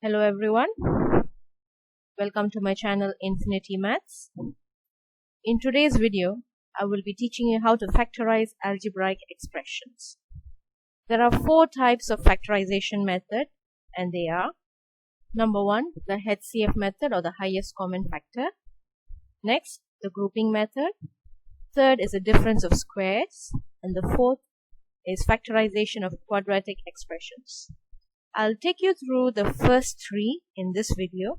Hello everyone, welcome to my channel Infinity Maths. In today's video, I will be teaching you how to factorize algebraic expressions. There are four types of factorization method, and they are: number one, the HCF method or the highest common factor. Next, the grouping method. Third is a difference of squares, and the fourth is factorization of quadratic expressions. I'll take you through the first three in this video.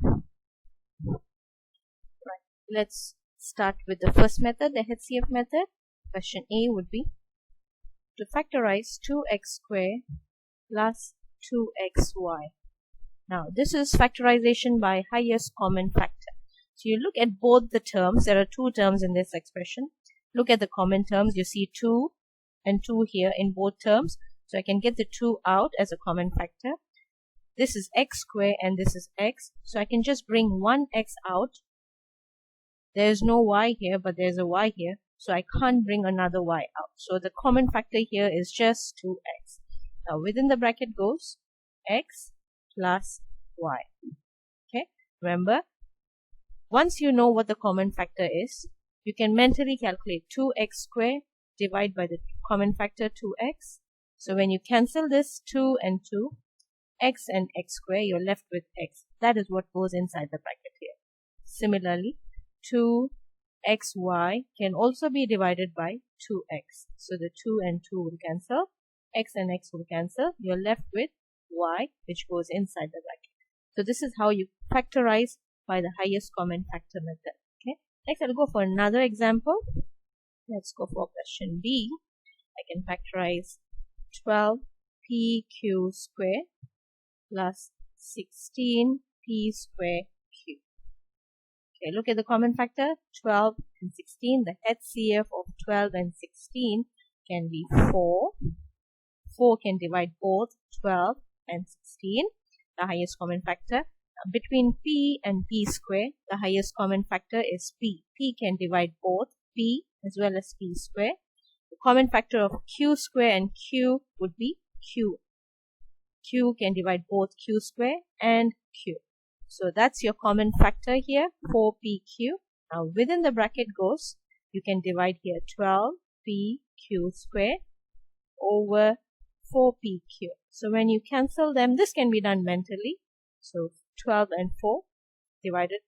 Right. Let's start with the first method, the HCF method. Question A would be to factorize 2x squared plus 2xy. Now, this is factorization by highest common factor. So you look at both the terms. There are two terms in this expression. Look at the common terms. You see 2 and 2 here in both terms. So I can get the 2 out as a common factor. This is x squared and this is x. So I can just bring one x out. There is no y here, but there is a y here. So I can't bring another y out. So the common factor here is just 2x. Now within the bracket goes x plus y. Okay. Remember, once you know what the common factor is, you can mentally calculate 2x squared divided by the common factor 2x. So when you cancel this 2 and 2, x and x squared, you're left with x. That is what goes inside the bracket here. Similarly, 2xy can also be divided by 2x. So the 2 and 2 will cancel. X and x will cancel. You're left with y, which goes inside the bracket. So this is how you factorize by the highest common factor method. Okay. Next, I'll go for another example. Let's go for question B. I can factorize 12pq squared plus 16p squared q. Okay, look at the common factor, 12 and 16. The HCF of 12 and 16 can be 4. 4 can divide both 12 and 16, the highest common factor. Between p and p squared, the highest common factor is p. P can divide both p as well as p squared. The common factor of q squared and q would be q. Q can divide both q squared and q. So that's your common factor here, 4pq. Now within the bracket goes, you can divide here 12pq squared over 4pq. So when you cancel them, this can be done mentally. So 12 and 4 divided,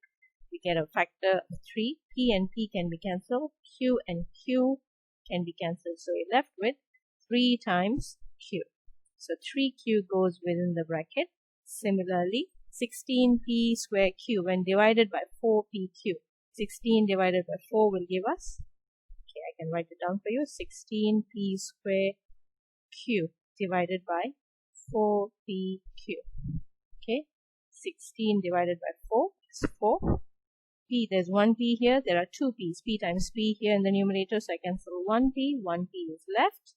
we get a factor of 3. P and P can be cancelled. Q and Q can be cancelled. So you're left with 3 times Q. So 3q goes within the bracket. Similarly, 16p squared q when divided by 4pq. 16 divided by 4 will give us, okay, I can write it down for you, 16p squared q divided by 4pq. Okay, 16 divided by 4 is 4. P, there's 1p here, there are 2 p's. P times p here in the numerator, so I cancel 1p. 1p is left.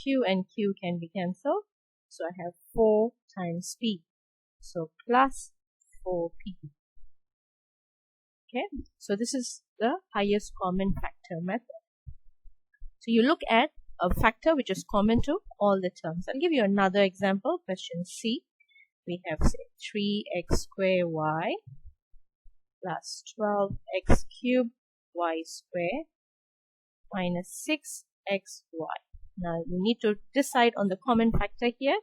Q and Q can be cancelled. So I have 4 times P. So plus 4P. Okay. So this is the highest common factor method. So you look at a factor which is common to all the terms. I'll give you another example. Question C. We have, say, 3x squared y plus 12x cubed y squared minus 6xy. Now, you need to decide on the common factor here.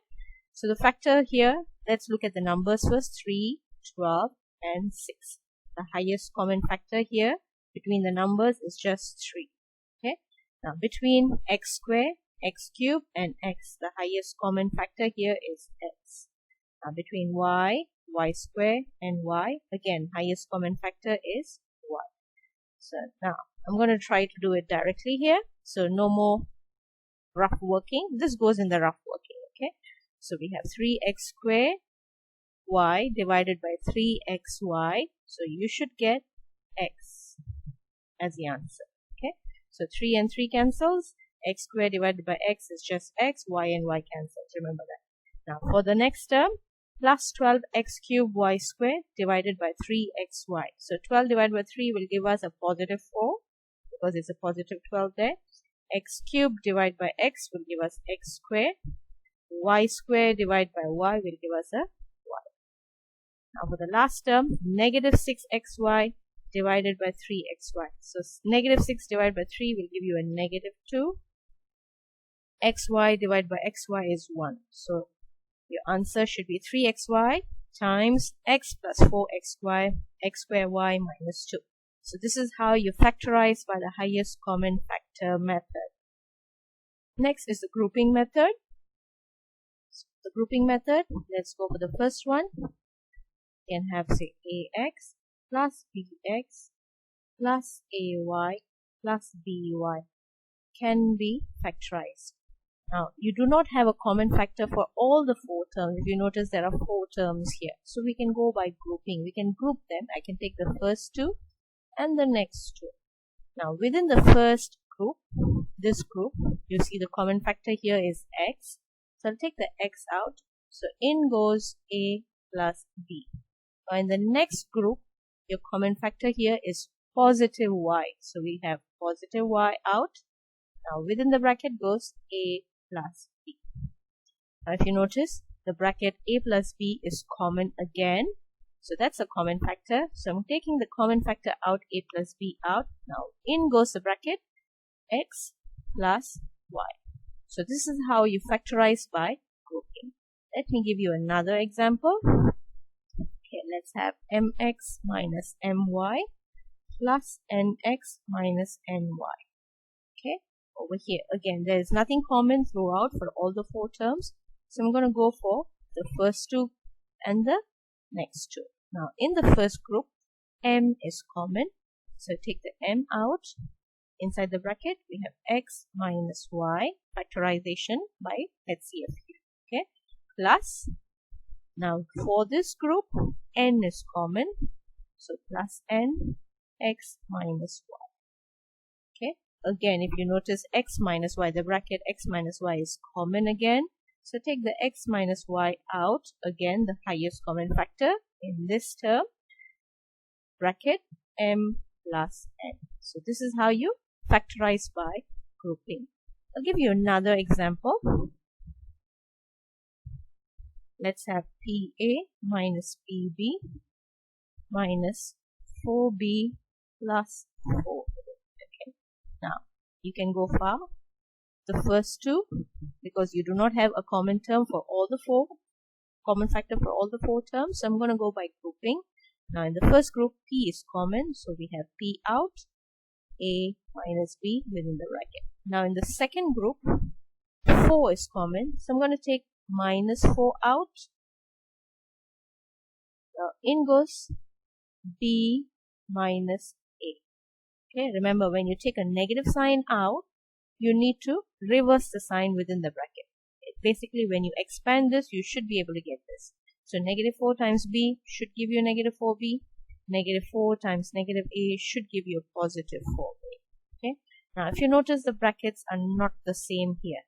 So the factor here, let's look at the numbers first, 3, 12, and 6. The highest common factor here between the numbers is just 3. Okay. Now, between x squared, x cubed, and x, the highest common factor here is x. Now, between y, y squared, and y, again, highest common factor is y. So now, I'm going to try to do it directly here. So no more rough working. This goes in the rough working. Okay, so we have 3x squared y divided by 3xy. So you should get x as the answer. Okay, so 3 and 3 cancels. X squared divided by x is just x. Y and y cancels. Remember that. Now for the next term, plus 12x cubed y squared divided by 3xy. So 12 divided by 3 will give us a positive 4 because it's a positive 12 there. X cubed divided by x will give us x squared. Y squared divided by y will give us a y. Now for the last term, negative 6xy divided by 3xy. So negative 6 divided by 3 will give you a negative 2. Xy divided by xy is 1. So your answer should be 3xy times x plus 4xy, x square y minus 2. So this is how you factorize by the highest common factor method. Next is the grouping method. So the grouping method, let's go for the first one. You can have, say, ax plus bx plus ay plus by can be factorized. Now, you do not have a common factor for all the 4 terms. If you notice, there are 4 terms here. So we can go by grouping. We can group them. I can take the first 2 and the next 2. Now, within the first group, this group, you see the common factor here is x. So I'll take the x out. So in goes a plus b. Now, in the next group, your common factor here is positive y. So we have positive y out. Now, within the bracket goes a plus b. Now, if you notice, the bracket a plus b is common again. So that's a common factor. So I'm taking the common factor out, a plus b out. Now, in goes the bracket x plus y. So this is how you factorize by grouping. Let me give you another example. Okay, let's have mx minus my plus nx minus ny. Okay. Over here again, there is nothing common throughout for all the 4 terms, so I'm going to go for the first 2 and the next 2. Now in the first group, m is common, so take the m out. Inside the bracket we have x minus y, factorization by HCF here. Okay, plus, now for this group, n is common, so plus n x minus y. Okay. Again, if you notice x minus y, the bracket x minus y is common again. So take the x minus y out. Again, the highest common factor in this term. Bracket m plus n. So this is how you factorize by grouping. I'll give you another example. Let's have PA minus PB minus 4B plus 4. Now, you can go far. The first 2, because you do not have a common term for all the 4, common factor for all the 4 terms. So I'm going to go by grouping. Now, in the first group, P is common. So we have P out, A minus B within the bracket. Now, in the second group, 4 is common. So I'm going to take minus 4 out. Now, in goes B minus A. Okay, remember, when you take a negative sign out, you need to reverse the sign within the bracket. Basically, when you expand this, you should be able to get this. So negative 4 times b should give you negative 4b. Negative 4 times negative a should give you a positive 4a. Okay. Now, if you notice, the brackets are not the same here.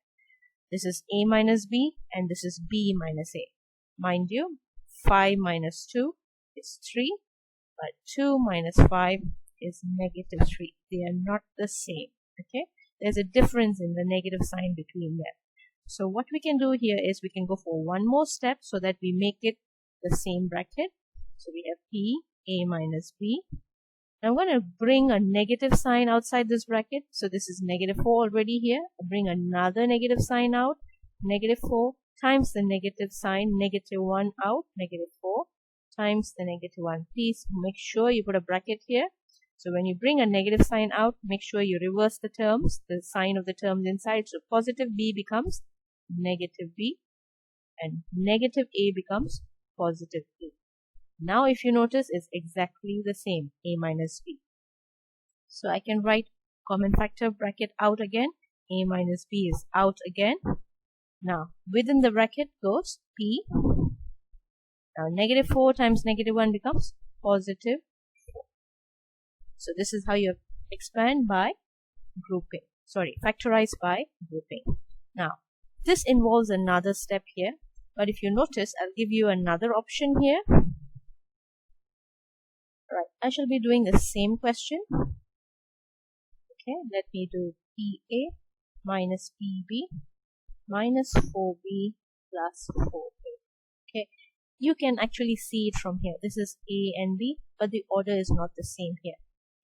This is a minus b and this is b minus a. Mind you, 5 minus 2 is 3, but 2 minus 5 is negative 3. They are not the same. Okay. There's a difference in the negative sign between them. So what we can do here is we can go for one more step so that we make it the same bracket. So we have P, A minus B. Now I'm going to bring a negative sign outside this bracket. So this is negative 4 already here. I'll bring another negative sign out. Negative 4 times the negative sign, negative 1 out, negative 4 times the negative 1. Please make sure you put a bracket here. So when you bring a negative sign out, make sure you reverse the terms, the sign of the terms inside. So positive B becomes negative B and negative A becomes positive A. Now if you notice, it's exactly the same, A minus B. So I can write common factor bracket out again. A minus B is out again. Now within the bracket goes P. Now negative 4 times negative 1 becomes positive 4. So this is how you expand by grouping. Factorize by grouping. Now this involves another step here, but if you notice, I'll give you another option here. Right, I shall be doing the same question. Okay, let me do PA minus PB minus 4B plus 4A. Okay, you can actually see it from here. This is A and B, but the order is not the same here.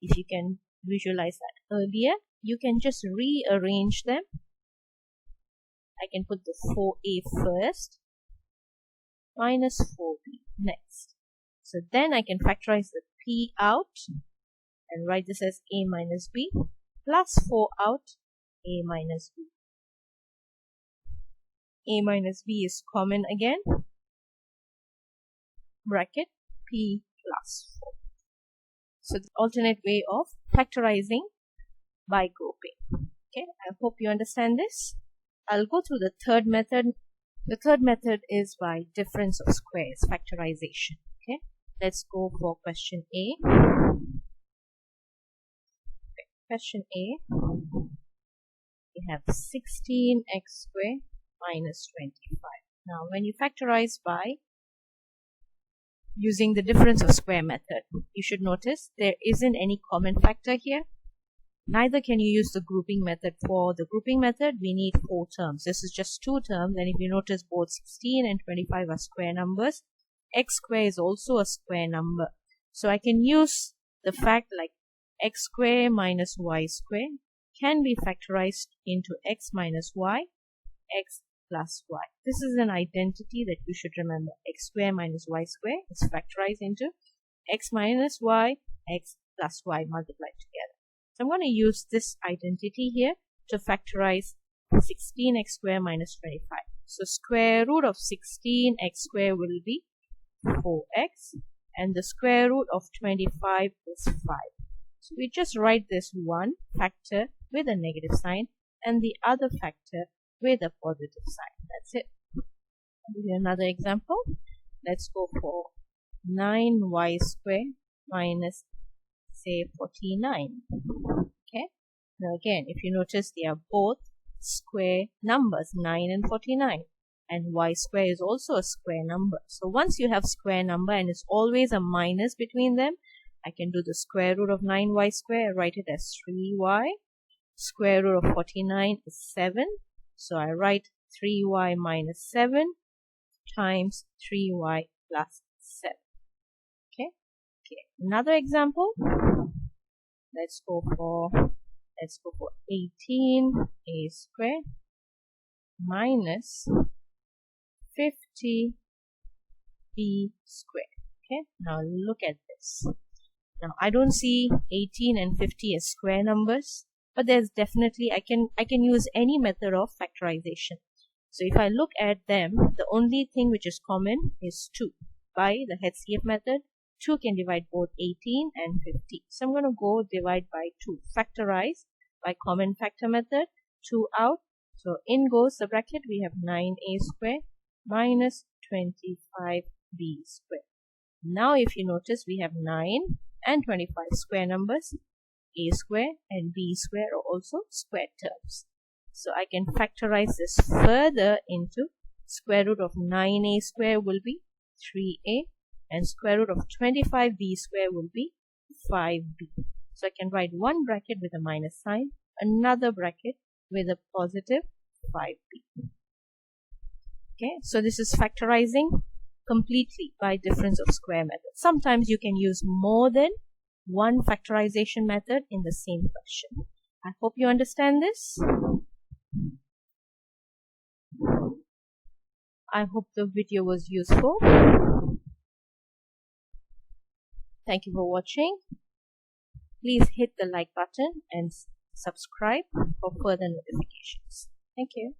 If you can visualize that earlier, you can just rearrange them. I can put the 4A first, minus 4B next. So then I can factorize the P out and write this as A minus B plus 4 out, A minus B. A minus B is common again, bracket P plus 4. So the alternate way of factorizing by grouping. Okay, I hope you understand this. I'll go through the third method. The third method is by difference of squares, factorization. Okay, let's go for question A. Okay, question A, we have 16x squared minus 25. Now, when you factorize by using the difference of square method, you should notice there isn't any common factor here. Neither can you use the grouping method. For the grouping method, we need 4 terms. This is just 2 terms, and if you notice, both 16 and 25 are square numbers. X square is also a square number. So I can use the fact like x square minus y square can be factorized into x minus y, x plus y. This is an identity that you should remember. X square minus y square is factorized into x minus y, x plus y multiplied together. So I'm going to use this identity here to factorize 16x square minus 25. So square root of 16x square will be 4x, and the square root of 25 is 5. So we just write this one factor with a negative sign and the other factor with a positive sign. That's it. I'll give you another example. Let's go for 9y squared minus, say, 49. Okay. Now again, if you notice, they are both square numbers, 9 and 49. And y square is also a square number. So once you have square number and it's always a minus between them, I can do the square root of 9y square, write it as 3y. Square root of 49 is 7. So I write 3y minus 7 times 3y plus 7. Okay. Another example. Let's go for 18a squared minus 50b squared. Okay. Now look at this. Now I don't see 18 and 50 as square numbers, but there's definitely I can use any method of factorization. So if I look at them, the only thing which is common is 2. By the HCF method, 2 can divide both 18 and 50. So I'm going to go divide by 2. Factorize by common factor method. 2 out. So in goes the bracket. We have 9a squared minus 25b squared. Now if you notice, we have 9 and 25 square numbers. A square and b square are also square terms. So I can factorize this further into square root of 9a square will be 3a and square root of 25b square will be 5b. So I can write one bracket with a minus sign, another bracket with a positive 5b. Okay, so this is factorizing completely by difference of square method. Sometimes you can use more than one factorization method in the same question. I hope you understand this. I hope the video was useful. Thank you for watching. Please hit the like button and subscribe for further notifications. Thank you.